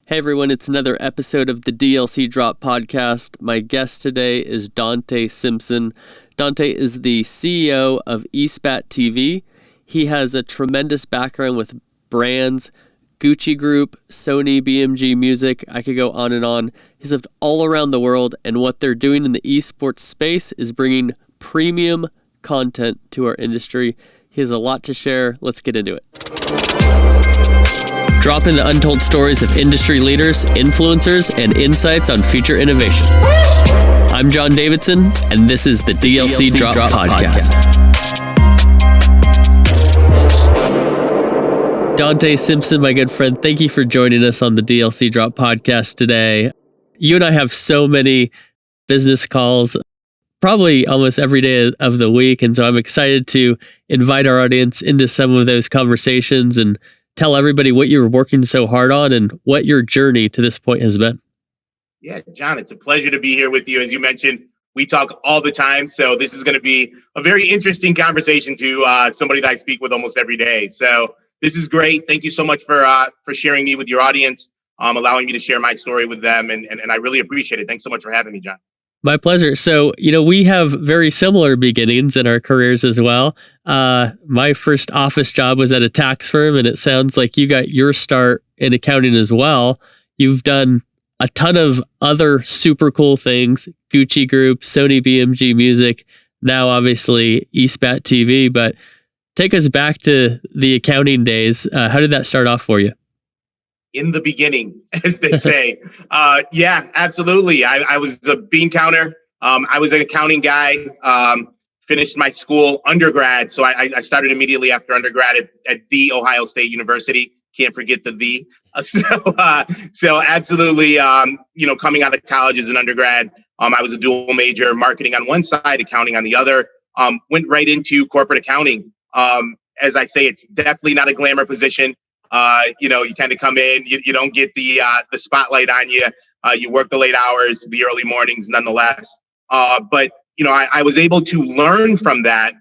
Hey everyone, it's another episode of the DLC Drop podcast. My guest today is Dante Simpson. Dante is the CEO of ESPAT TV. He has a tremendous background with brands, Gucci Group, Sony, BMG Music. I could go on and on. He's lived all around the world, and what they're doing in the esports space is bringing premium content to our industry. He has a lot to share. Let's get into it. Drop in the untold stories of industry leaders, influencers, and insights on future innovation. I'm John Davidson, and this is the DLC Drop Podcast. Dante Simpson, my good friend, thank you for joining us on the DLC Drop Podcast today. You and I have so many business calls, probably almost every day of the week, and so I'm excited to invite our audience into some of those conversations and tell everybody what you're working so hard on and what your journey to this point has been. Yeah, John, it's a pleasure to be here with you. As you mentioned, we talk all the time. So this is going to be a very interesting conversation to somebody that I speak with almost every day. So this is great. Thank you so much for sharing me with your audience, allowing me to share my story with them. And I really appreciate it. Thanks so much for having me, John. My pleasure. So, we have very similar beginnings in our careers as well. My first office job was at a tax firm, and it sounds like you got your start in accounting as well. You've done a ton of other super cool things, Gucci Group, Sony, BMG Music, now obviously ESPAT TV, but take us back to the accounting days. How did that start off for you? In the beginning, as they say. Yeah, absolutely. I was a bean counter. I was an accounting guy, finished my school undergrad. So I started immediately after undergrad at the Ohio State University. Can't forget the. So absolutely, coming out of college as an undergrad, I was a dual major, marketing on one side, accounting on the other. Went right into corporate accounting. As I say, it's definitely not a glamour position. You kind of come in, you don't get the spotlight on you. You work the late hours, the early mornings, nonetheless. But I was able to learn from that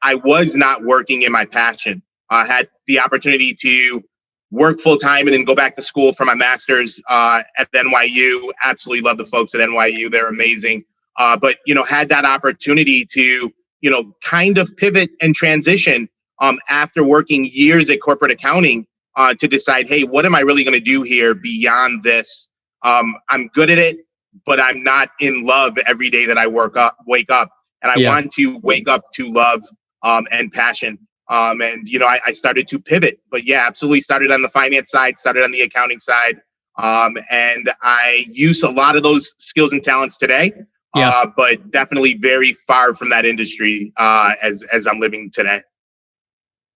I was not working in my passion. I had the opportunity to work full time and then go back to school for my master's at NYU. Absolutely love the folks at NYU. They're amazing. But had that opportunity to, kind of pivot and transition after working years at corporate accounting to decide, hey, what am I really going to do here beyond this? I'm good at it, but I'm not in love every day that I wake up. And I want to wake up to love and passion. I started to pivot. But yeah, absolutely started on the finance side, started on the accounting side. And I use a lot of those skills and talents today, but definitely very far from that industry as I'm living today.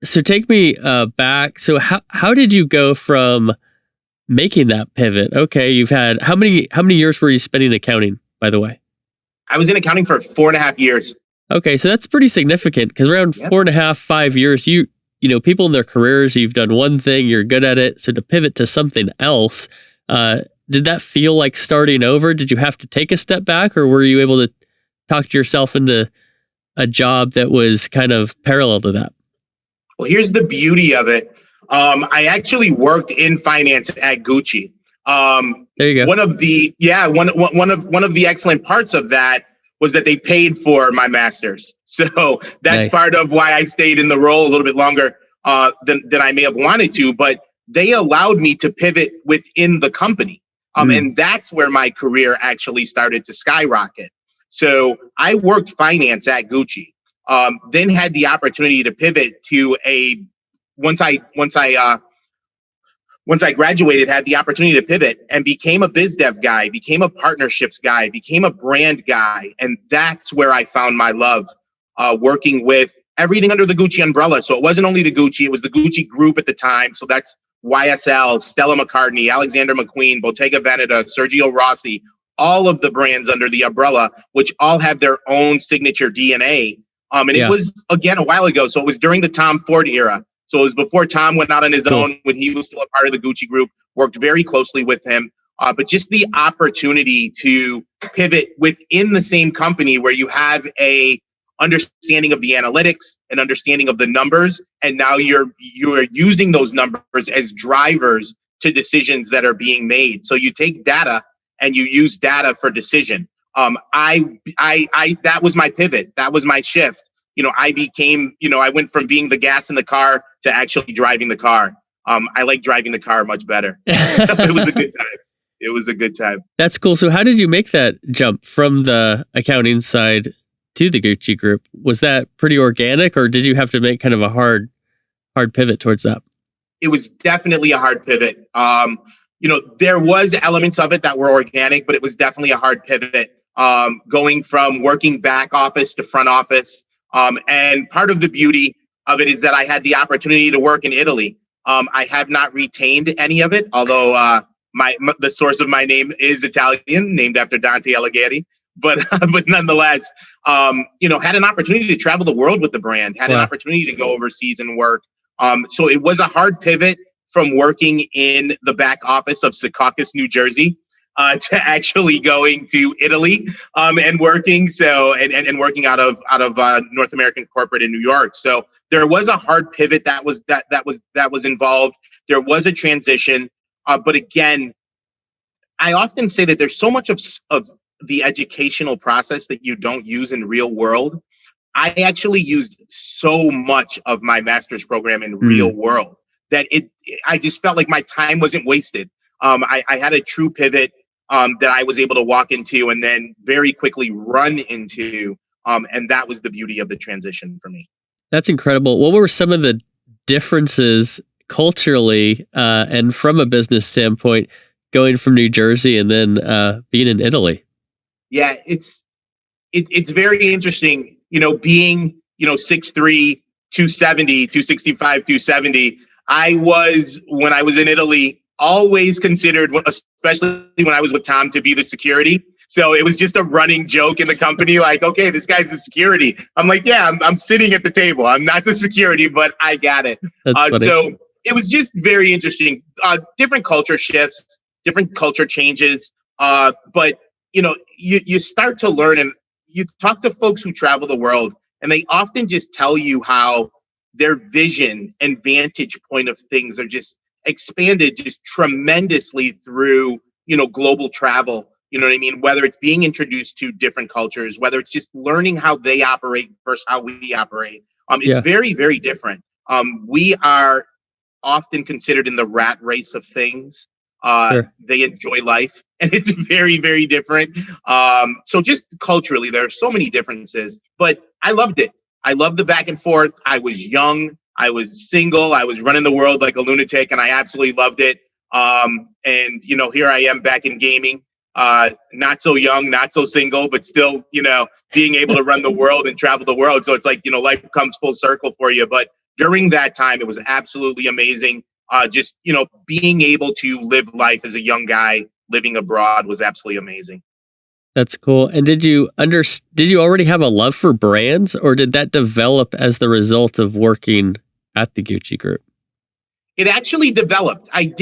So take me back. So how did you go from making that pivot? Okay, you've had how many years were you spending accounting, by the way? I was in accounting for 4.5 years. Okay, so that's pretty significant because around 4.5, 5 years, you people in their careers, you've done one thing, you're good at it. So to pivot to something else, did that feel like starting over? Did you have to take a step back, or were you able to talk to yourself into a job that was kind of parallel to that? Well, here's the beauty of it. I actually worked in finance at Gucci. There you go. One of the excellent parts of that was that they paid for my master's. So that's part of why I stayed in the role a little bit longer than I may have wanted to. But they allowed me to pivot within the company. And that's where my career actually started to skyrocket. So I worked finance at Gucci. Then had the opportunity to pivot to once I graduated, had the opportunity to pivot and became a biz dev guy, became a partnerships guy, became a brand guy. And that's where I found my love, working with everything under the Gucci umbrella. So it wasn't only the Gucci, it was the Gucci Group at the time. So that's YSL, Stella McCartney, Alexander McQueen, Bottega Veneta, Sergio Rossi, all of the brands under the umbrella, which all have their own signature DNA. It was, again, a while ago. So it was during the Tom Ford era. So it was before Tom went out on his own when he was still a part of the Gucci Group, worked very closely with him. But just the opportunity to pivot within the same company where you have a understanding of the analytics, an understanding of the numbers, and now you're using those numbers as drivers to decisions that are being made. So you take data and you use data for decision. That was my pivot. That was my shift. I went from being the gas in the car to actually driving the car. I like driving the car much better. So it was a good time. It was a good time. That's cool. So how did you make that jump from the accounting side to the Gucci Group? Was that pretty organic, or did you have to make kind of a hard pivot towards that? It was definitely a hard pivot. There was elements of it that were organic, but it was definitely a hard pivot. Going from working back office to front office. And part of the beauty of it is that I had the opportunity to work in Italy. I have not retained any of it, although the source of my name is Italian, named after Dante Alighieri. But nonetheless, had an opportunity to travel the world with the brand, had an opportunity to go overseas and work. So it was a hard pivot from working in the back office of Secaucus, New Jersey, to actually going to Italy and working and working out of North American corporate in New York. So there was a hard pivot that was involved. There was a transition, but again, I often say that there's so much of the educational process that you don't use in real world. I actually used so much of my master's program in real world that I just felt like my time wasn't wasted. I had a true pivot that I was able to walk into and then very quickly run into. And that was the beauty of the transition for me. That's incredible. What were some of the differences culturally and from a business standpoint going from New Jersey and then being in Italy? Yeah, it's very interesting, being, 6'3", 270, 265, 270. I was, when I was in Italy, always considered, especially when I was with Tom, to be the security. So it was just a running joke in the company, like, okay, this guy's the security. I'm like, yeah, I'm sitting at the table. I'm not the security, but I got it. So it was just very interesting. Different culture shifts, different culture changes. But, you start to learn, and you talk to folks who travel the world, and they often just tell you how their vision and vantage point of things are just expanded just tremendously through, global travel. You know what I mean? Whether it's being introduced to different cultures, whether it's just learning how they operate versus how we operate. It's very, very different. We are often considered in the rat race of things. They enjoy life, and it's very, very different. So just culturally, there are so many differences, but I loved it. I loved the back and forth. I was young. I was single. I was running the world like a lunatic, and I absolutely loved it. And, here I am back in gaming, not so young, not so single, but still, being able to run the world and travel the world. So it's like, life comes full circle for you. But during that time, it was absolutely amazing. Just, being able to live life as a young guy living abroad was absolutely amazing. That's cool. And did you already have a love for brands, or did that develop as the result of working at the Gucci Group? It actually developed. I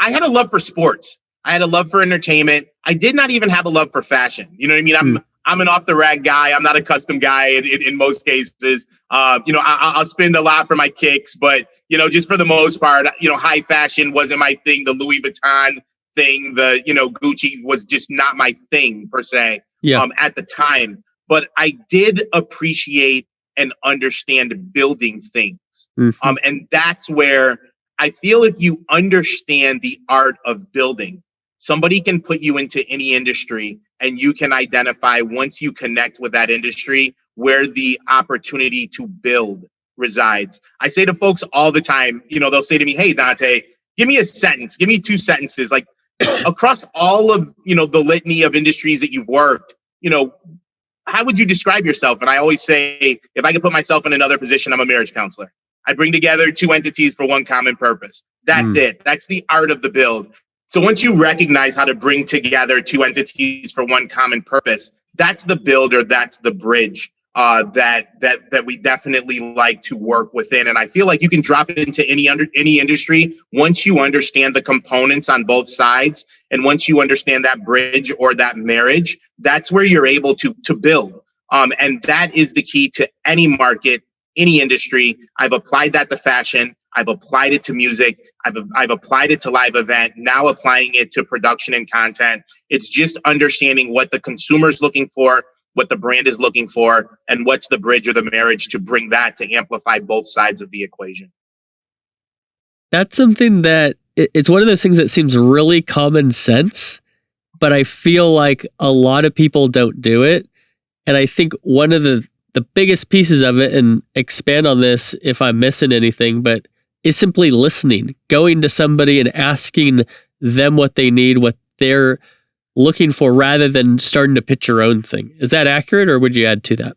had a love for sports. I had a love for entertainment. I did not even have a love for fashion. You know what I mean? I'm an off the rack guy. I'm not a custom guy in most cases. I'll spend a lot for my kicks, but, just for the most part, high fashion wasn't my thing. The Louis Vuitton thing, the, Gucci was just not my thing per se at the time. But I did appreciate and understand building things. And that's where I feel if you understand the art of building, somebody can put you into any industry and you can identify, once you connect with that industry, where the opportunity to build resides. I say to folks all the time, they'll say to me, hey, Dante, give me a sentence, give me 2 sentences, like across all of, the litany of industries that you've worked, how would you describe yourself? And I always say, if I could put myself in another position, I'm a marriage counselor. I bring together 2 entities for one common purpose. That's it. That's the art of the build. So once you recognize how to bring together 2 entities for one common purpose, that's the builder, that's the bridge that we definitely like to work within. And I feel like you can drop it into any industry once you understand the components on both sides. And once you understand that bridge or that marriage, that's where you're able to build. And that is the key to any market, any industry. I've applied that to fashion. I've applied it to music. I've applied it to live event, now applying it to production and content. It's just understanding what the consumer's looking for, what the brand is looking for, and what's the bridge or the marriage to bring that to amplify both sides of the equation. That's something that it's one of those things that seems really common sense, but I feel like a lot of people don't do it. And I think one of the biggest pieces of it, and expand on this if I'm missing anything, but is simply listening, going to somebody and asking them what they need, what they're looking for, rather than starting to pitch your own thing. Is that accurate, or would you add to that?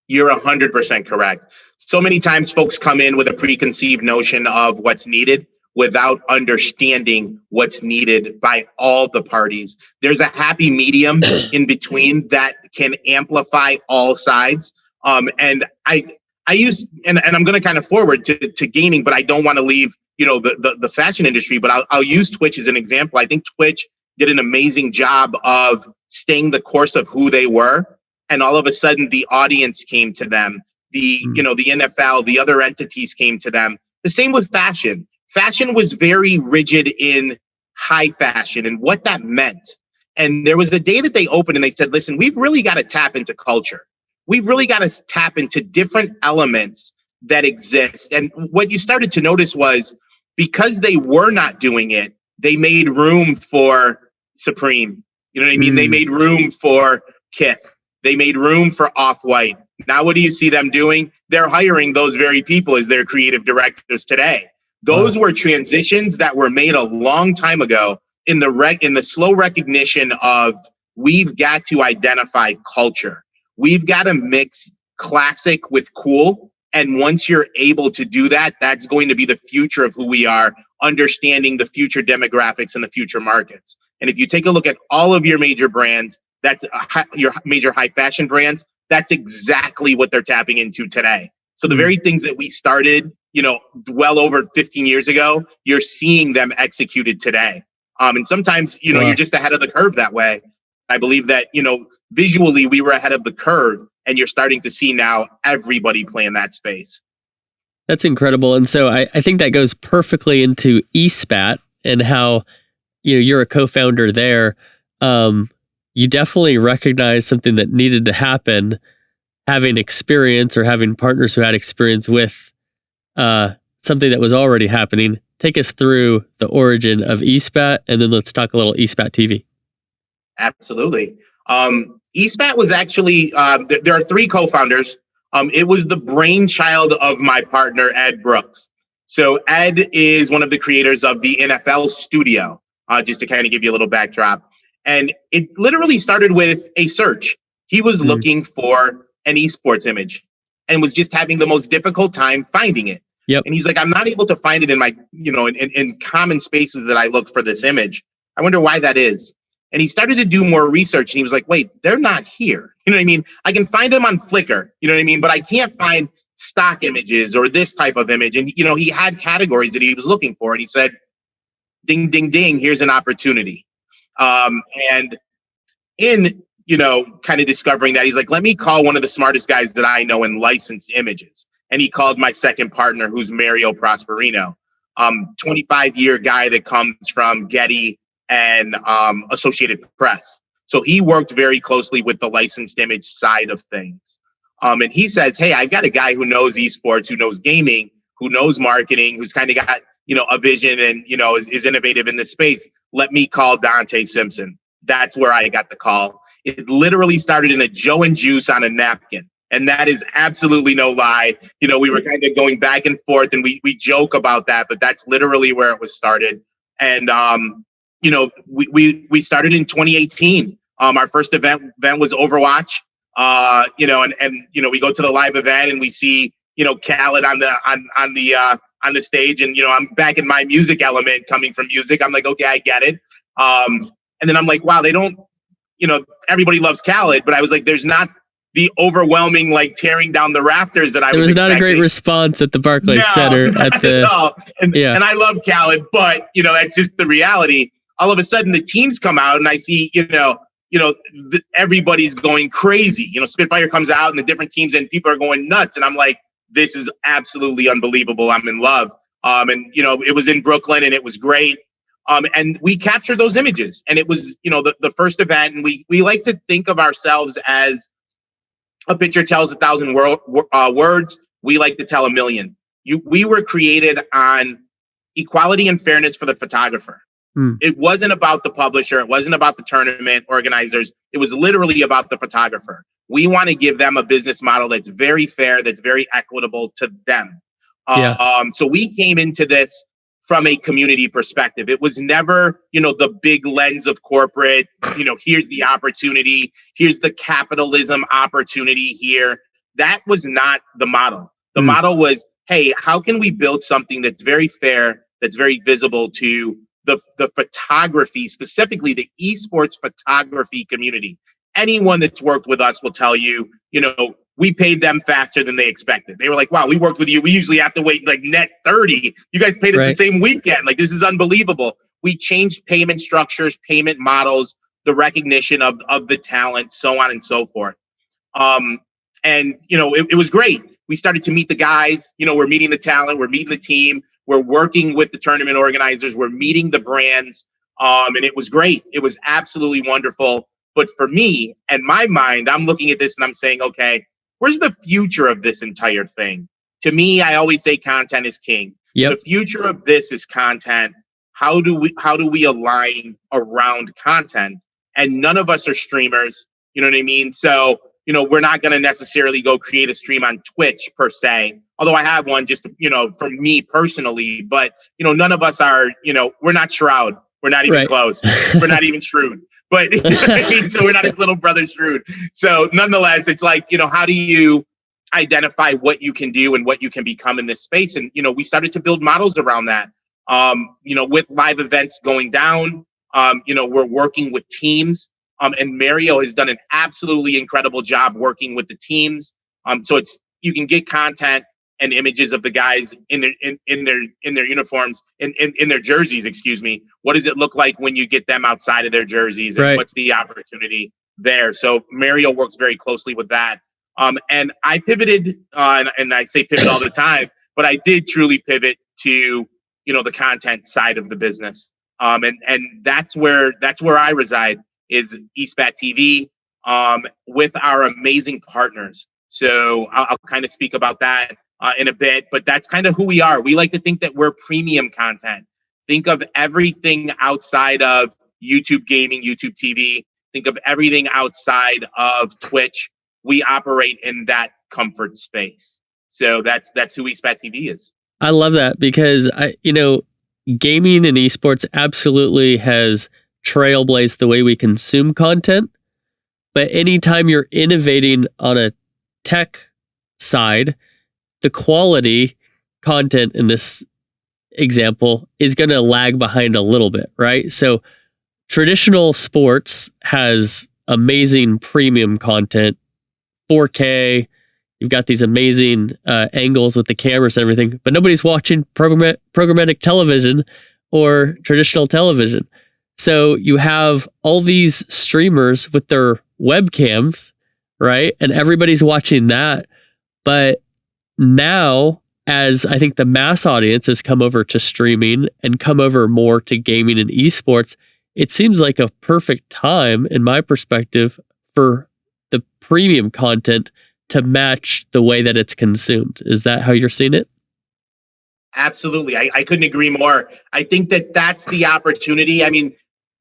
You're 100% correct. So many times folks come in with a preconceived notion of what's needed without understanding what's needed by all the parties. There's a happy medium in between that can amplify all sides. And I use, and I'm going to kind of forward to gaming, but I don't want to leave, the fashion industry, but I'll use Twitch as an example. I think Twitch did an amazing job of staying the course of who they were. And all of a sudden the audience came to them. The NFL, the other entities came to them. The same with fashion. Fashion was very rigid in high fashion and what that meant. And there was a day that they opened and they said, listen, we've really got to tap into culture. We've really got to tap into different elements that exist. And what you started to notice was, because they were not doing it, they made room for Supreme. You know what I mean? They made room for Kith. They made room for Off-White. Now, what do you see them doing? They're hiring those very people as their creative directors today. Those were transitions that were made a long time ago in the slow recognition of, we've got to identify culture. We've got to mix classic with cool. And once you're able to do that, that's going to be the future of who we are, understanding the future demographics and the future markets. And if you take a look at all of your major brands, your major high fashion brands, that's exactly what they're tapping into today. So the very things that we started, well over 15 years ago, you're seeing them executed today. And sometimes, you're just ahead of the curve that way. I believe that, visually we were ahead of the curve, and you're starting to see now everybody play in that space. That's incredible. And so I think that goes perfectly into ESPAT and how, you're a co-founder there. You definitely recognize something that needed to happen, having experience or having partners who had experience with something that was already happening. Take us through the origin of ESPAT, and then let's talk a little ESPAT TV. Absolutely. ESPAT was actually, there are three co-founders. It was the brainchild of my partner, Ed Brooks. So Ed is one of the creators of the NFL studio, just to kind of give you a little backdrop. And it literally started with a search. He was looking for an esports image and was just having the most difficult time finding it. Yep. And he's like, I'm not able to find it in my, in common spaces that I look for this image. I wonder why that is. And he started to do more research, and he was like, wait, they're not here. You know what I mean? I can find them on Flickr, you know what I mean? But I can't find stock images or this type of image. And, he had categories that he was looking for, and he said, ding, ding, ding, here's an opportunity. And in, kind of discovering that, he's like, let me call one of the smartest guys that I know in licensed images. And he called my second partner, who's Mario Prosperino, 25-year guy that comes from Getty and Associated Press. So he worked very closely with the licensed image side of things. And he says, hey, I've got a guy who knows esports, who knows gaming, who knows marketing, who's kind of got, a vision and, is innovative in this space. Let me call Dante Simpson. That's where I got the call. It literally started in a Joe and Juice on a napkin. And that is absolutely no lie. We were kind of going back and forth, and we joke about that, but that's literally where it was started. And, we started in 2018. Our first event was Overwatch. And we go to the live event and we see, Khaled on the stage, and, I'm back in my music element coming from music. I'm like, okay, I get it. And then I'm like, wow, they don't, everybody loves Khaled, but I was like, there's not the overwhelming, tearing down the rafters that I was expecting. There was not a great response at the Barclays Center. And I love Khaled, but, that's just the reality. All of a sudden the teams come out and I see, everybody's going crazy. Spitfire comes out and the different teams and people are going nuts. And I'm like, this is absolutely unbelievable. I'm in love. And, it was in Brooklyn and it was great. And we captured those images, and it was, the first event. And we like to think of ourselves as a picture tells 1,000 words. We like to tell 1,000,000. We were created on equality and fairness for the photographer. It wasn't about the publisher. It wasn't about the tournament organizers. It was literally about the photographer. We want to give them a business model that's very fair, that's very equitable to them. So we came into this from a community perspective. It was never, the big lens of corporate, here's the opportunity, here's the capitalism opportunity here. That was not the model. The model was, hey, how can we build something that's very fair, that's very visible to the photography, specifically the esports photography community. Anyone that's worked with us will tell you, we paid them faster than they expected. They were like, wow, we worked with you. We usually have to wait like net 30. You guys paid us the same weekend. Like, this is unbelievable. We changed payment structures, payment models, the recognition of the talent, so on and so forth. And it was great. We started to meet the guys, we're meeting the talent, we're meeting the team, we're working with the tournament organizers, we're meeting the brands. And it was great. It was absolutely wonderful. But for me and my mind, I'm looking at this and I'm saying, okay, where's the future of this entire thing? To me, I always say content is king. The future of this is content. How do we align around content? And none of us are streamers. You know what I mean? So, we're not going to necessarily go create a stream on Twitch per se. Although I have one just, for me personally, but, none of us are, we're not Shroud. We're not even close. We're not even Shrewd. But so we're not his little brother Shrewd. So nonetheless, it's like, how do you identify what you can do and what you can become in this space? And, we started to build models around that. With live events going down, we're working with teams. And Mario has done an absolutely incredible job working with the teams. So you can get content and images of the guys in their uniforms, in their jerseys, excuse me. What does it look like when you get them outside of their jerseys, and what's the opportunity there? So Mario works very closely with that. And I pivoted and I say pivot all the time, but I did truly pivot to, the content side of the business. And that's where I reside, is ESPAT TV, with our amazing partners. So I'll kind of speak about that in a bit, but that's kind of who we are. We like to think that we're premium content. Think of everything outside of YouTube gaming, YouTube TV. Think of everything outside of Twitch. We operate in that comfort space. So that's who ESPAT TV is. I love that, because gaming and esports absolutely has trailblazed the way we consume content. But anytime you're innovating on a tech side, the quality content in this example is going to lag behind a little bit, right? So traditional sports has amazing premium content, 4K. You've got these amazing angles with the cameras and everything, but nobody's watching programmatic television or traditional television. So you have all these streamers with their webcams, right? And everybody's watching that. But now, as I think the mass audience has come over to streaming and come over more to gaming and esports, it seems like a perfect time, in my perspective, for the premium content to match the way that it's consumed. Is that how you're seeing it? Absolutely. I couldn't agree more. I think that that's the opportunity. I mean,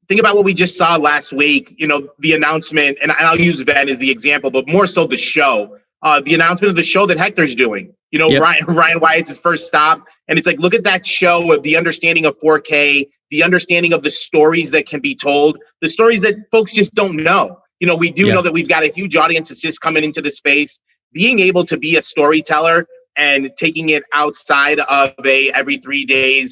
think about what we just saw last week, the announcement, and I'll use Venn as the example, but more so the show, the announcement of the show that Hector's doing. Ryan Wyatt's his first stop. And it's like, look at that show, of the understanding of 4K, the understanding of the stories that can be told, the stories that folks just don't know. We do know that we've got a huge audience that's just coming into the space. Being able to be a storyteller and taking it outside of a every 3 day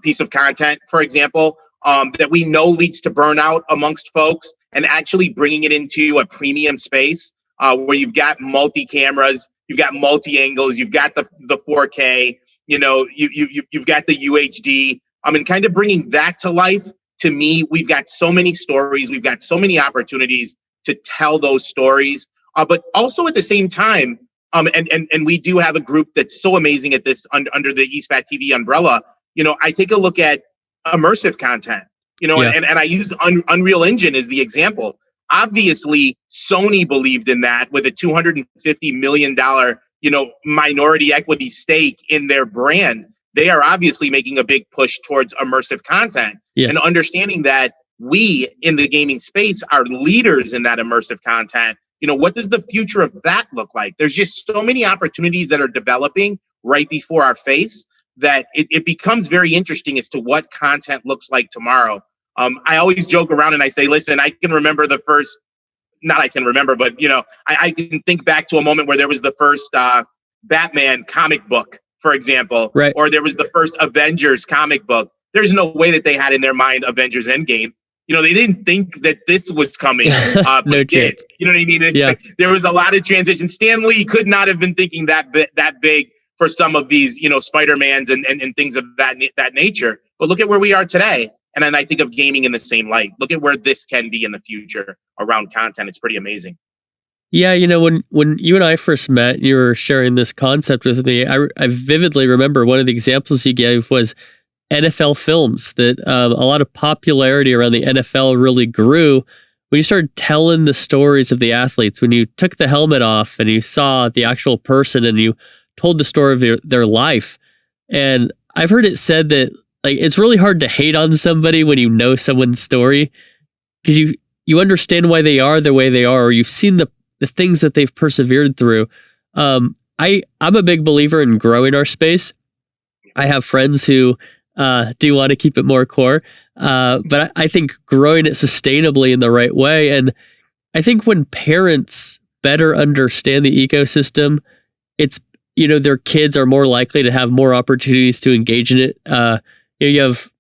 piece of content, for example, that we know leads to burnout amongst folks, and actually bringing it into a premium space where you've got multi cameras, you've got multi angles, you've got the 4K, you've got the UHD. And kind of bringing that to life. To me, we've got so many stories, we've got so many opportunities to tell those stories, but also at the same time, And we do have a group that's so amazing at this under the ESPAT TV umbrella. I take a look at immersive content, and I used Unreal Engine as the example. Obviously, Sony believed in that with a $250 million, minority equity stake in their brand. They are obviously making a big push towards immersive content and understanding that we in the gaming space are leaders in that immersive content. What does the future of that look like? There's just so many opportunities that are developing right before our face that it becomes very interesting as to what content looks like tomorrow. I always joke around and I say, listen, I can remember the first, not I can remember, but, I can think back to a moment where there was the first Batman comic book, for example, or there was the first Avengers comic book. There's no way that they had in their mind Avengers Endgame. They didn't think that this was coming. No chance. You know what I mean? Like, there was a lot of transition. Stan Lee could not have been thinking that big for some of these, Spider-Mans and things of that nature. But look at where we are today. And then I think of gaming in the same light. Look at where this can be in the future around content. It's pretty amazing. Yeah, when you and I first met, you were sharing this concept with me. I vividly remember one of the examples you gave was NFL films, that a lot of popularity around the NFL really grew when you started telling the stories of the athletes, when you took the helmet off and you saw the actual person and you told the story of their life. And I've heard it said that it's really hard to hate on somebody when you know someone's story, because you understand why they are the way they are, or you've seen the things that they've persevered through. I'm a big believer in growing our space. I have friends who do want to keep it more core, but I think growing it sustainably in the right way. And I think when parents better understand the ecosystem, it's, their kids are more likely to have more opportunities to engage in it. You have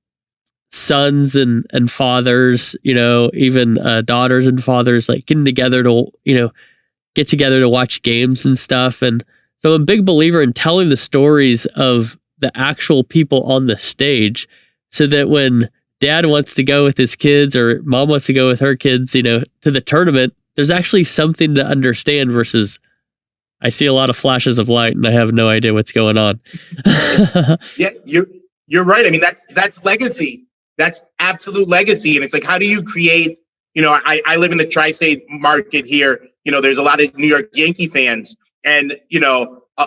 sons and fathers, even daughters and fathers, getting together to, get together to watch games and stuff. And so I'm a big believer in telling the stories of the actual people on the stage, so that when dad wants to go with his kids or mom wants to go with her kids, to the tournament, there's actually something to understand versus I see a lot of flashes of light and I have no idea what's going on. Yeah, you're right. I mean, that's legacy. That's absolute legacy. And it's like, how do you create, I live in the tri-state market here. There's a lot of New York Yankee fans, and,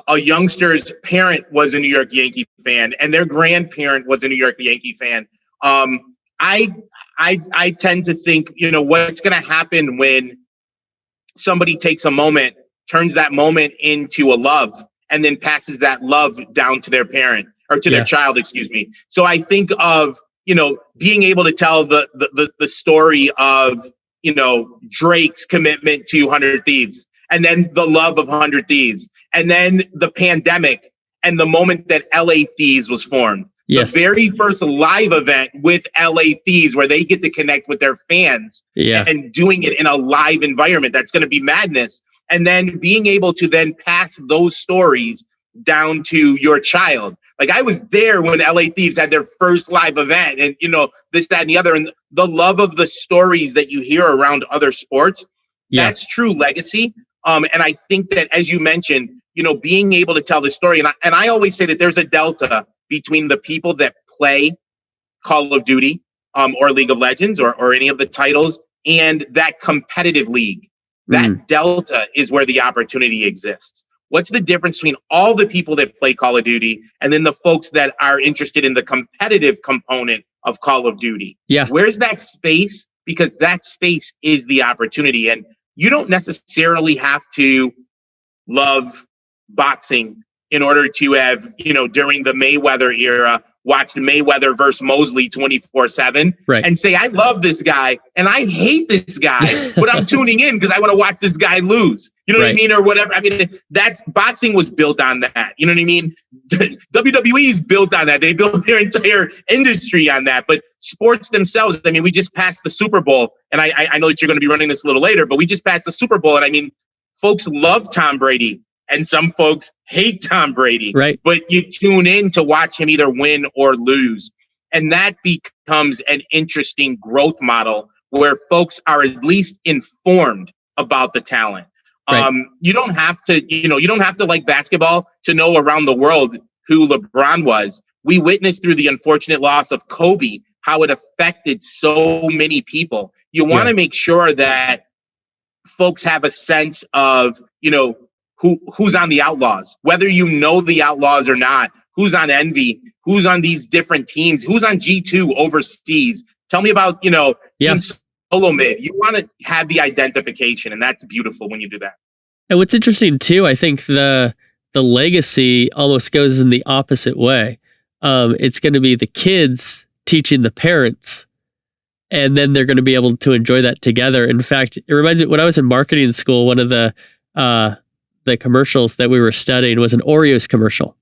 a youngster's parent was a New York Yankee fan and their grandparent was a New York Yankee fan. I tend to think, what's going to happen when somebody takes a moment, turns that moment into a love, and then passes that love down to their parent or to their child, excuse me. So I think of, being able to tell the story of, Drake's commitment to 100 Thieves, and then the love of 100 Thieves, and then the pandemic and the moment that LA Thieves was formed. Yes. The very first live event with LA Thieves, where they get to connect with their fans and doing it in a live environment. That's going to be madness. And then being able to then pass those stories down to your child. Like, I was there when LA Thieves had their first live event, and, this, that, and the other. And the love of the stories that you hear around other sports, that's true legacy. And I think that, as you mentioned, being able to tell the story, and I always say that there's a delta between the people that play Call of Duty or League of Legends or any of the titles and that competitive league. That delta is where the opportunity exists. What's the difference between all the people that play Call of Duty and then the folks that are interested in the competitive component of Call of Duty? Yeah. Where's that space? Because that space is the opportunity. And you don't necessarily have to love boxing in order to have, during the Mayweather era, watched Mayweather versus Mosley 24/7 and say, I love this guy and I hate this guy, but I'm tuning in because I want to watch this guy lose. You know what I mean? Or whatever. I mean, that boxing was built on that. You know what I mean? WWE is built on that. They built their entire industry on that. But sports themselves, I mean, we just passed the Super Bowl, and I know that you're going to be running this a little later, but we just passed the Super Bowl. And I mean, folks love Tom Brady. And some folks hate Tom Brady, but you tune in to watch him either win or lose. And that becomes an interesting growth model where folks are at least informed about the talent. Right. You don't have to, you don't have to like basketball to know around the world who LeBron was. We witnessed through the unfortunate loss of Kobe how it affected so many people. You want to make sure that folks have a sense of, who's on the Outlaws, whether you know the Outlaws or not, who's on Envy, who's on these different teams, who's on G2 overseas. Tell me about, Team Solo Mid. You want to have the identification, and that's beautiful when you do that. And what's interesting too, I think the legacy almost goes in the opposite way. It's going to be the kids teaching the parents, and then they're going to be able to enjoy that together. In fact, it reminds me, when I was in marketing school, one of the commercials that we were studying was an Oreos commercial.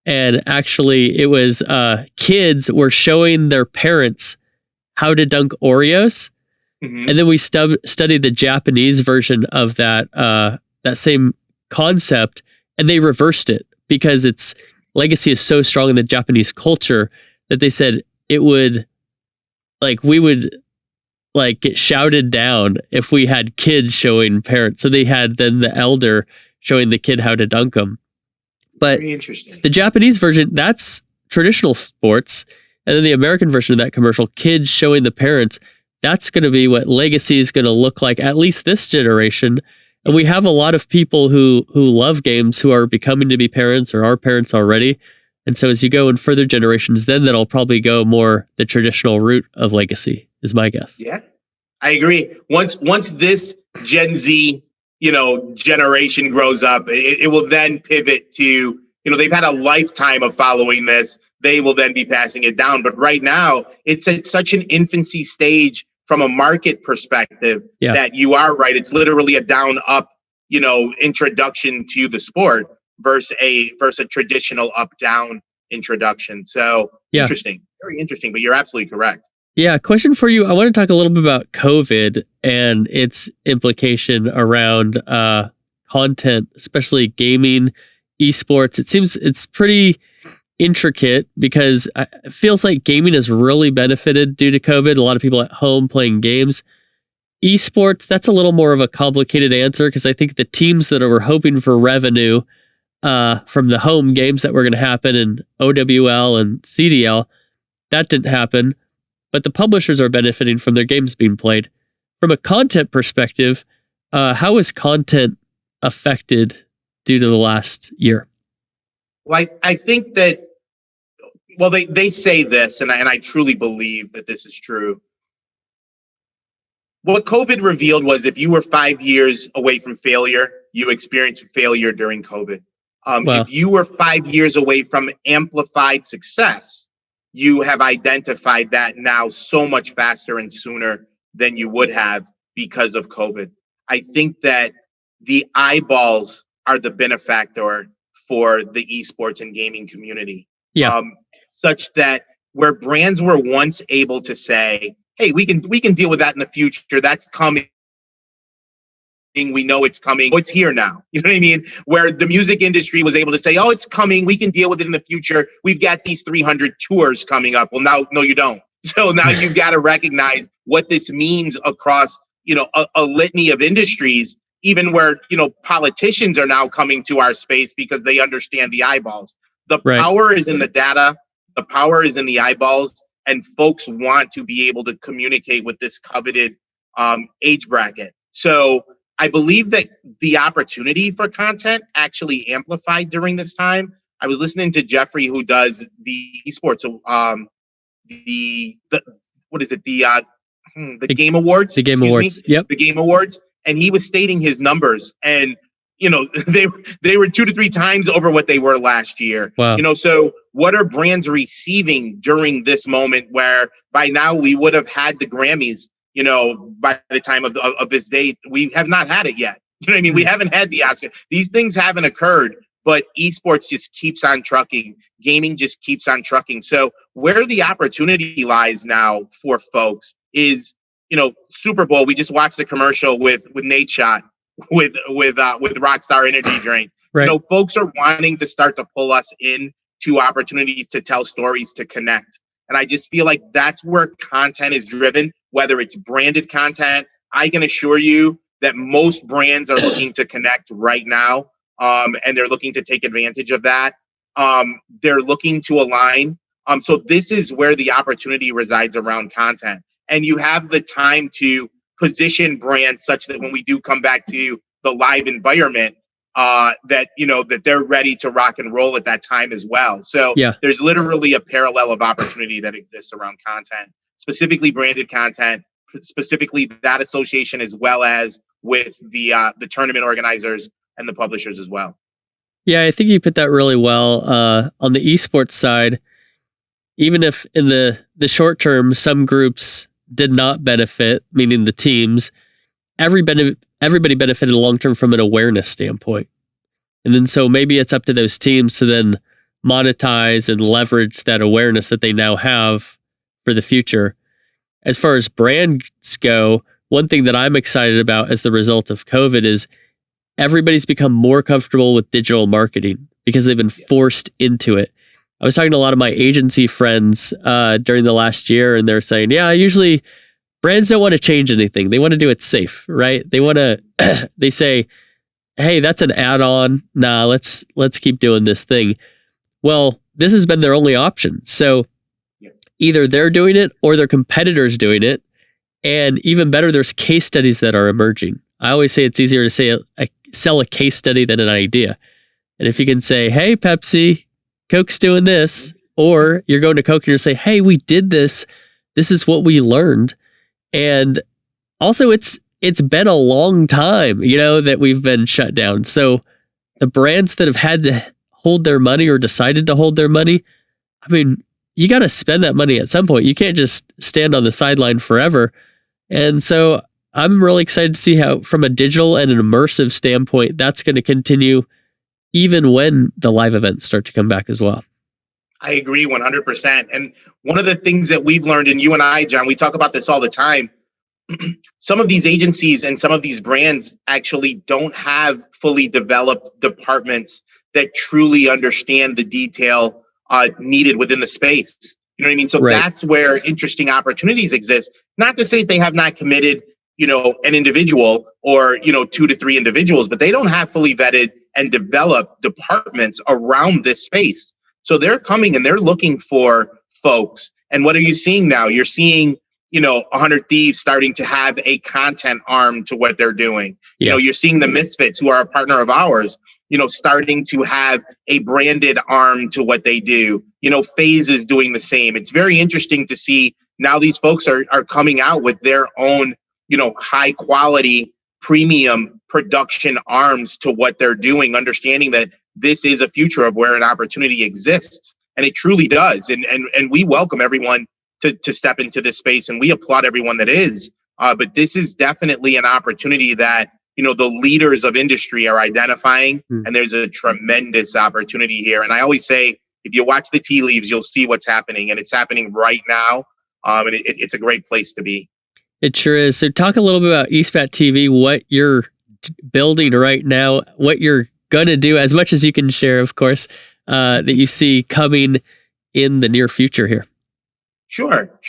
And actually it was kids were showing their parents how to dunk Oreos. Mm-hmm. And then we studied the Japanese version of that same concept, and they reversed it because its legacy is so strong in the Japanese culture that they said it would, we would get shouted down if we had kids showing parents. So they had then the elder showing the kid how to dunk them. But very interesting. The Japanese version, that's traditional sports. And then the American version of that commercial, kids showing the parents, that's going to be what legacy is going to look like, at least this generation. And we have a lot of people who love games who are becoming to be parents or are parents already. And so as you go in further generations, then that'll probably go more the traditional route of legacy, is my guess. Yeah, I agree. Once this Gen Z, generation grows up, it will then pivot to, they've had a lifetime of following this. They will then be passing it down. But right now, it's at such an infancy stage from a market perspective that you are right. It's literally a down up, introduction to the sport versus a traditional up down introduction. So interesting, very interesting. But you're absolutely correct. Yeah. Question for you. I want to talk a little bit about COVID and its implication around content, especially gaming, esports. It seems it's pretty intricate because it feels like gaming has really benefited due to COVID. A lot of people at home playing games. Esports, that's a little more of a complicated answer because I think the teams that were hoping for revenue from the home games that were going to happen in OWL and CDL, that didn't happen. But the publishers are benefiting from their games being played. From a content perspective, how is content affected due to the last year? Well, I think that, they say this, and I truly believe that this is true. What COVID revealed was if you were 5 years away from failure, you experienced failure during COVID. If you were 5 years away from amplified success, you have identified that now so much faster and sooner than you would have because of COVID. I think that the eyeballs are the benefactor for the esports and gaming community. Such that where brands were once able to say, hey, we can deal with that in the future. That's coming. We know it's coming. Oh, it's here now. You know what I mean? Where the music industry was able to say, oh, it's coming. We can deal with it in the future. We've got these 300 tours coming up. Well, now, no, you don't. So now you've got to recognize what this means across, a litany of industries, even where, politicians are now coming to our space because they understand the eyeballs. The power is in the data. The power is in the eyeballs. And folks want to be able to communicate with this coveted age bracket. So I believe that the opportunity for content actually amplified during this time. I was listening to Jeffrey, who does the esports, the Game Awards. The Game Awards. Yep. The Game Awards, and he was stating his numbers, and they were 2 to 3 times over what they were last year. Wow. So what are brands receiving during this moment where by now we would have had the Grammys? By the time of this date, we have not had it yet. You know what I mean? We haven't had the Oscar. These things haven't occurred, but esports just keeps on trucking. Gaming just keeps on trucking. So where the opportunity lies now for folks is, Super Bowl. We just watched the commercial with Nate Shot with Rockstar Energy Drink. Right. Folks are wanting to start to pull us in to opportunities to tell stories, to connect. And I just feel like that's where content is driven, whether it's branded content. I can assure you that most brands are looking to connect right now, and they're looking to take advantage of that. They're looking to align. So this is where the opportunity resides around content. And you have the time to position brands such that when we do come back to the live environment, that they're ready to rock and roll at that time as well. So Yeah. there's literally a parallel of opportunity that exists around content, specifically branded content, specifically that association, as well as with the tournament organizers and the publishers as well. Yeah, I think you put that really well. On the esports side, even if in the short term, some groups did not benefit, meaning the teams, everybody benefited long term from an awareness standpoint. And then so maybe it's up to those teams to then monetize and leverage that awareness that they now have for the future. As far as brands go, one thing that I'm excited about as the result of COVID is everybody's become more comfortable with digital marketing because they've been forced into it. I was talking to a lot of my agency friends during the last year, and they're saying, yeah, usually brands don't want to change anything. They want to do it safe, right? They want to, they say, hey, that's an add-on. Nah, let's keep doing this thing. Well, this has been their only option. So either they're doing it or their competitors doing it. And even better, there's case studies that are emerging. I always say it's easier to sell a case study than an idea. And if you can say, hey, Pepsi, Coke's doing this, or you're going to Coke and you say, hey, we did this. This is what we learned. And also it's been a long time, that we've been shut down. So the brands that have had to hold their money or decided to hold their money, I mean, you got to spend that money at some point. You can't just stand on the sideline forever. And so I'm really excited to see how, from a digital and an immersive standpoint, that's going to continue even when the live events start to come back as well. I agree 100%. And one of the things that we've learned, and you and I, John, we talk about this all the time, some of these agencies and some of these brands actually don't have fully developed departments that truly understand the detail needed within the space. You know what I mean? So That's where interesting opportunities exist. Not to say they have not committed, an individual or, 2 to 3 individuals, but they don't have fully vetted and developed departments around this space. So they're coming and they're looking for folks. And what are you seeing now? You're seeing, 100 Thieves starting to have a content arm to what they're doing. Yeah. You're seeing the Misfits, who are a partner of ours, starting to have a branded arm to what they do. FaZe is doing the same. It's very interesting to see now these folks are coming out with their own, high quality premium production arms to what they're doing, understanding that this is a future of where an opportunity exists. And it truly does. And we welcome everyone to step into this space, and we applaud everyone that is. But this is definitely an opportunity that, the leaders of industry are identifying, and there's a tremendous opportunity here. And I always say, if you watch the tea leaves, you'll see what's happening, and it's happening right now. And it's a great place to be. It sure is. So talk a little bit about ESPAT TV, what you're building right now, what you're going to do, as much as you can share, of course, that you see coming in the near future here. Sure.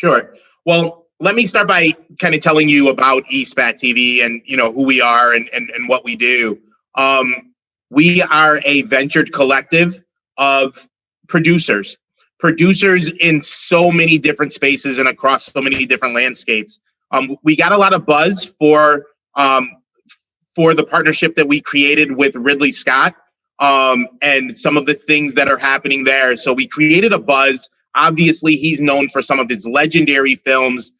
Well, let me start by kind of telling you about ESPAT TV and, who we are and what we do. We are a ventured collective of producers in so many different spaces and across so many different landscapes. We got a lot of buzz for the partnership that we created with Ridley Scott, and some of the things that are happening there. So we created a buzz. Obviously, he's known for some of his legendary films,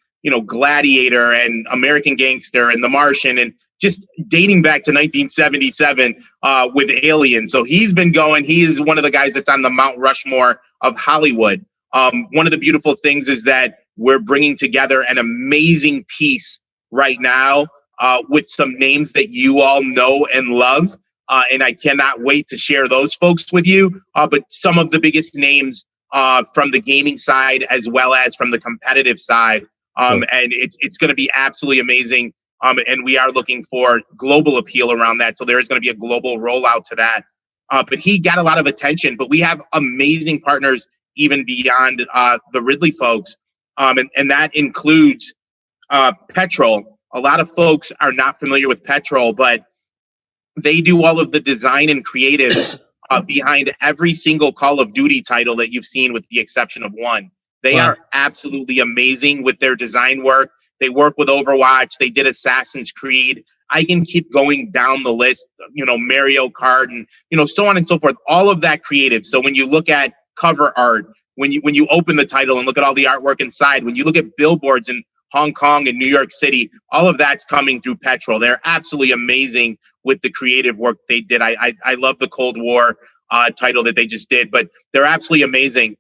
Gladiator and American Gangster and The Martian, and just dating back to 1977 with Alien. So he is one of the guys that's on the Mount Rushmore of Hollywood. One of the beautiful things is that we're bringing together an amazing piece right now with some names that you all know and love. And I cannot wait to share those folks with you. But some of the biggest names from the gaming side as well as from the competitive side. And it's going to be absolutely amazing. And we are looking for global appeal around that. So there is going to be a global rollout to that. But he got a lot of attention. But we have amazing partners even beyond the Ridley folks. And that includes Petrol, A lot of folks are not familiar with Petrol, but they do all of the design and creative behind every single Call of Duty title that you've seen, with the exception of one. They Wow. are absolutely amazing with their design work. They work with Overwatch. They did Assassin's Creed. I can keep going down the list, Mario Kart, and, so on and so forth. All of that creative. So when you look at cover art, when you open the title and look at all the artwork inside, when you look at billboards in Hong Kong and New York City, all of that's coming through Petrol. They're absolutely amazing with the creative work they did. I love the Cold War title that they just did, but they're absolutely amazing.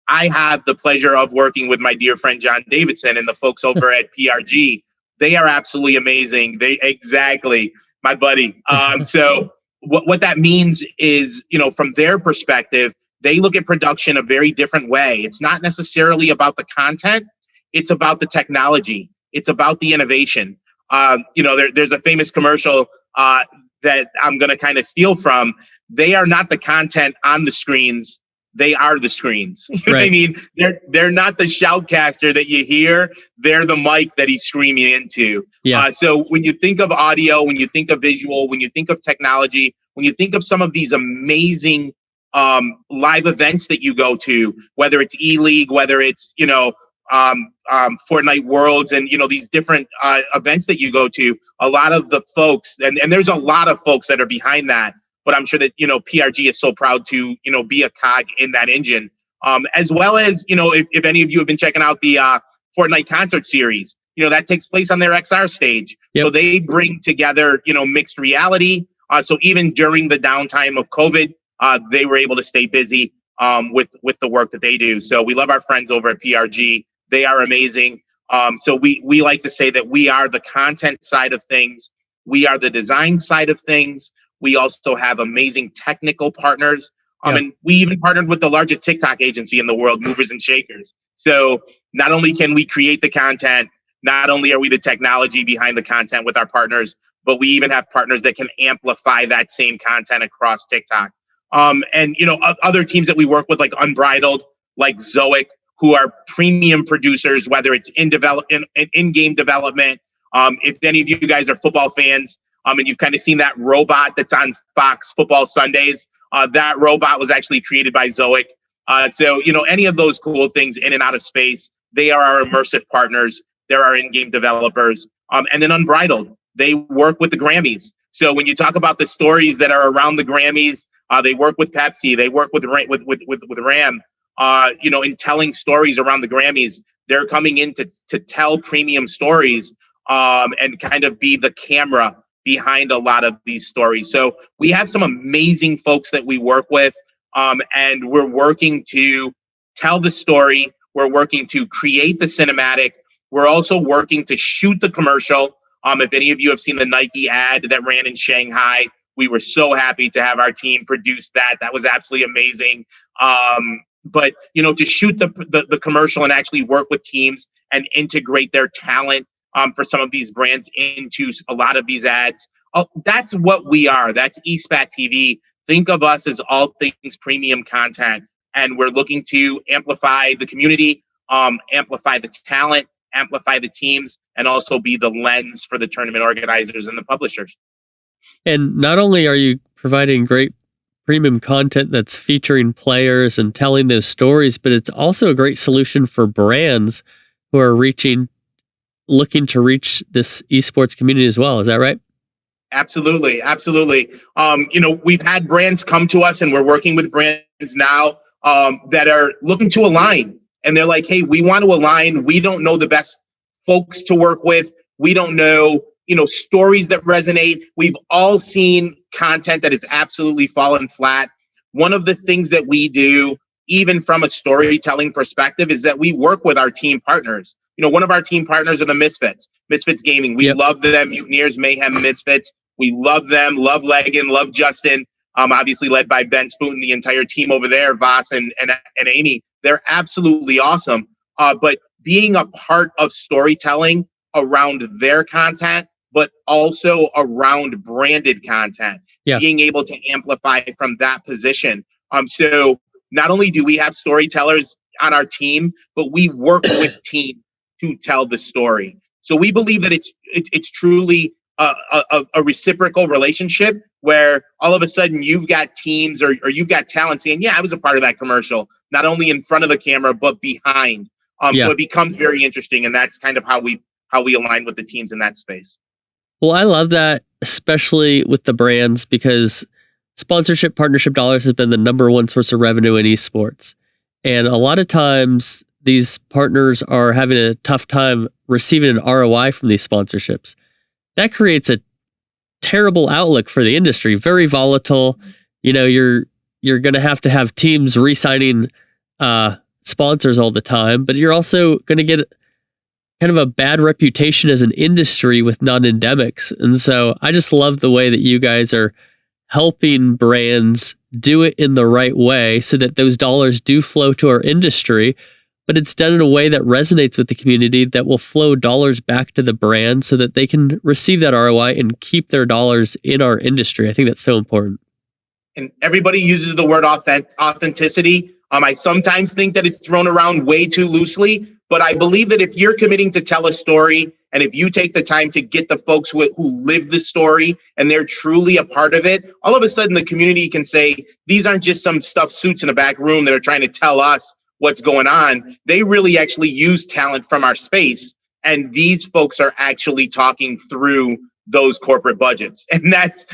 I have the pleasure of working with my dear friend John Davidson and the folks over at PRG. They are absolutely amazing. Exactly, my buddy. So what that means is, from their perspective, they look at production a very different way. It's not necessarily about the content. It's about the technology. It's about the innovation. There's a famous commercial that I'm going to kind of steal from. They are not the content on the screens. They are the screens. You know what I mean? They're not the shoutcaster that you hear. They're the mic that he's screaming into. Yeah. So when you think of audio, when you think of visual, when you think of technology, when you think of some of these amazing live events that you go to, whether it's E-League, whether it's, Fortnite Worlds, and, these different events that you go to, a lot of the folks, and there's a lot of folks that are behind that. But I'm sure that, PRG is so proud to, be a cog in that engine. As well as, if any of you have been checking out the Fortnite concert series, that takes place on their XR stage. Yep. So they bring together, mixed reality. So even during the downtime of COVID, they were able to stay busy with the work that they do. So we love our friends over at PRG. They are amazing. So we like to say that we are the content side of things. We are the design side of things. We also have amazing technical partners. And we even partnered with the largest TikTok agency in the world, Movers and Shakers. So not only can we create the content, not only are we the technology behind the content with our partners, but we even have partners that can amplify that same content across TikTok. And, other teams that we work with, like Unbridled, like Zoic, who are premium producers, whether it's in-game development. If any of you guys are football fans, and you've kind of seen that robot that's on Fox Football Sundays, that robot was actually created by Zoic. So, any of those cool things in and out of space, they are our immersive partners. They're our in-game developers. And then Unbridled, they work with the Grammys. So when you talk about the stories that are around the Grammys, they work with Pepsi, they work with Ram, in telling stories around the Grammys. They're coming in to tell premium stories and kind of be the camera behind a lot of these stories. So we have some amazing folks that we work with, and we're working to tell the story. We're working to create the cinematic. We're also working to shoot the commercial. If any of you have seen the Nike ad that ran in Shanghai, we were so happy to have our team produce that. That was absolutely amazing. But, to shoot the commercial and actually work with teams and integrate their talent for some of these brands into a lot of these ads. That's what we are. That's ESPAT TV. Think of us as all things premium content. And we're looking to amplify the community, amplify the talent, amplify the teams, and also be the lens for the tournament organizers and the publishers. And not only are you providing great premium content that's featuring players and telling those stories, but it's also a great solution for brands who are looking to reach this esports community as well. Is that right? Absolutely. Absolutely. We've had brands come to us, and we're working with brands now that are looking to align. And they're like, hey, we want to align. We don't know the best folks to work with. We don't know, stories that resonate. We've all seen content that has absolutely fallen flat. One of the things that we do, even from a storytelling perspective, is that we work with our team partners. One of our team partners are the Misfits Gaming. We love them. Mutineers, Mayhem, Misfits. We love them. Love Legan. Love Justin. Obviously led by Ben Spoon, the entire team over there, Voss and Amy. They're absolutely awesome. But being a part of storytelling around their content, but also around branded content, being able to amplify from that position. So not only do we have storytellers on our team, but we work with teams to tell the story. So we believe that it's truly a reciprocal relationship where all of a sudden you've got teams or you've got talent saying, yeah, I was a part of that commercial, not only in front of the camera, but behind. So it becomes very interesting. And that's kind of how we align with the teams in that space. Well, I love that, especially with the brands, because sponsorship partnership dollars has been the number one source of revenue in esports. And a lot of times these partners are having a tough time receiving an ROI from these sponsorships. That creates a terrible outlook for the industry, very volatile. You know, you're going to have teams re-signing sponsors all the time, but you're also going to get kind of a bad reputation as an industry with non-endemics. And so I just love the way that you guys are helping brands do it in the right way so that those dollars do flow to our industry, but it's done in a way that resonates with the community that will flow dollars back to the brand so that they can receive that ROI and keep their dollars in our industry. I think that's so important. And everybody uses the word authenticity. I sometimes think that it's thrown around way too loosely, but I believe that if you're committing to tell a story and if you take the time to get the folks who live the story and they're truly a part of it, all of a sudden the community can say, these aren't just some stuffed suits in a back room that are trying to tell us what's going on. They really actually use talent from our space. And these folks are actually talking through those corporate budgets. And that's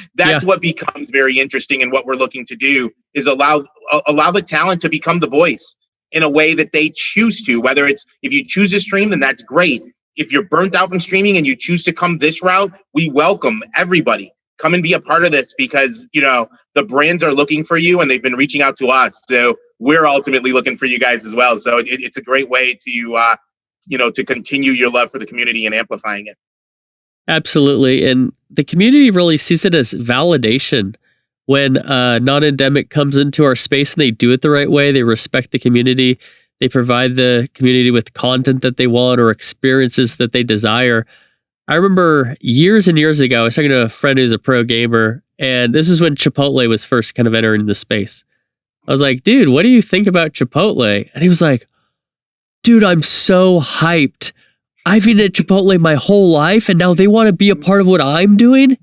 what becomes very interesting. And what we're looking to do is allow the talent to become the voice in a way that they choose to, whether it's, if you choose to stream, then that's great. If you're burnt out from streaming and you choose to come this route, we welcome everybody. Come and be a part of this because, you know, the brands are looking for you and they've been reaching out to us. So we're ultimately looking for you guys as well. So it's a great way to, to continue your love for the community and amplifying it. Absolutely. And the community really sees it as validation when non-endemic comes into our space and they do it the right way. They respect the community. They provide the community with content that they want or experiences that they desire. I remember years and years ago, I was talking to a friend who's a pro gamer, and this is when Chipotle was first kind of entering the space. I was like, dude, what do you think about Chipotle? And he was like, dude, I'm so hyped. I've eaten at Chipotle my whole life, and now they want to be a part of what I'm doing.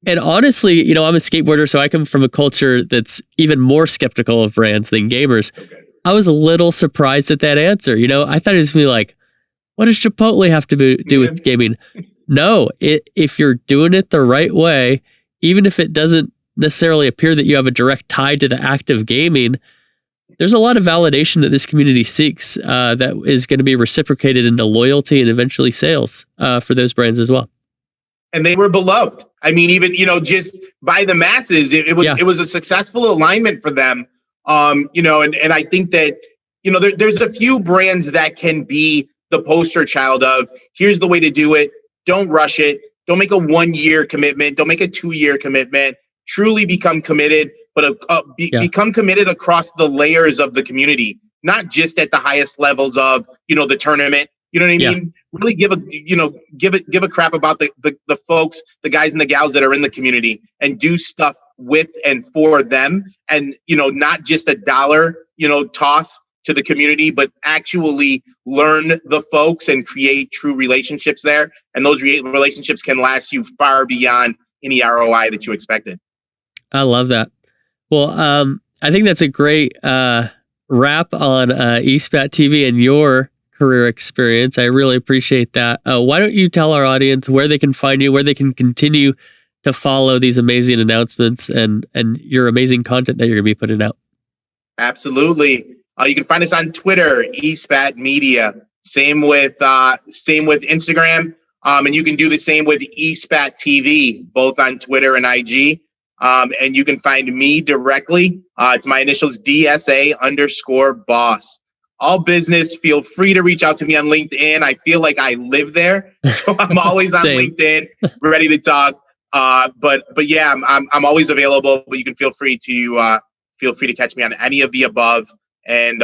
And honestly, you know, I'm a skateboarder, so I come from a culture that's even more skeptical of brands than gamers. Okay. I was a little surprised at that answer. You know, I thought it was going to be like, what does Chipotle have to do with gaming? No, if you're doing it the right way, even if it doesn't necessarily appear that you have a direct tie to the act of gaming, there's a lot of validation that this community seeks that is going to be reciprocated into loyalty and eventually sales for those brands as well. And they were beloved. I mean, even, you know, just by the masses, it was a successful alignment for them. And I think that, you know, there's a few brands that can be the poster child of, here's the way to do it. Don't rush it. Don't make a 1-year commitment. Don't make a 2-year commitment. Truly become committed, but become committed across the layers of the community, not just at the highest levels of, you know, the tournament. You know what I mean? Really give a crap about the folks, the guys and the gals that are in the community, and do stuff with and for them. And, you know, not just a dollar, you know, toss to the community, but actually learn the folks and create true relationships there. And those relationships can last you far beyond any ROI that you expected. I love that. Well, I think that's a great wrap on ESPAT TV and your career experience. I really appreciate that. Why don't you tell our audience where they can find you, where they can continue to follow these amazing announcements and your amazing content that you're going to be putting out? Absolutely. You can find us on Twitter, ESPAT Media. Same with Instagram. And you can do the same with ESPAT TV, both on Twitter and IG. And you can find me directly. It's my initials, DSA_boss. All business, feel free to reach out to me on LinkedIn. I feel like I live there. So I'm always on LinkedIn, ready to talk. But yeah, I'm always available, but you can feel free to catch me on any of the above, and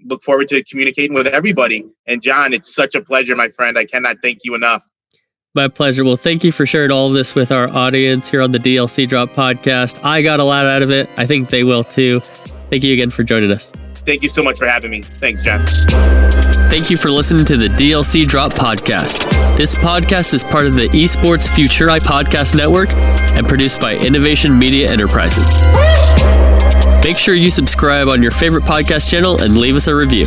look forward to communicating with everybody. And John, it's such a pleasure, my friend. I cannot thank you enough. My pleasure. Well, thank you for sharing all of this with our audience here on the DLC Drop podcast. I got a lot out of it. I think they will too. Thank you again for joining us. Thank you so much for having me. Thanks, John. Thank you for listening to the DLC Drop Podcast. This podcast is part of the Esports Future Podcast Network and produced by Innovation Media Enterprises. Make sure you subscribe on your favorite podcast channel and leave us a review.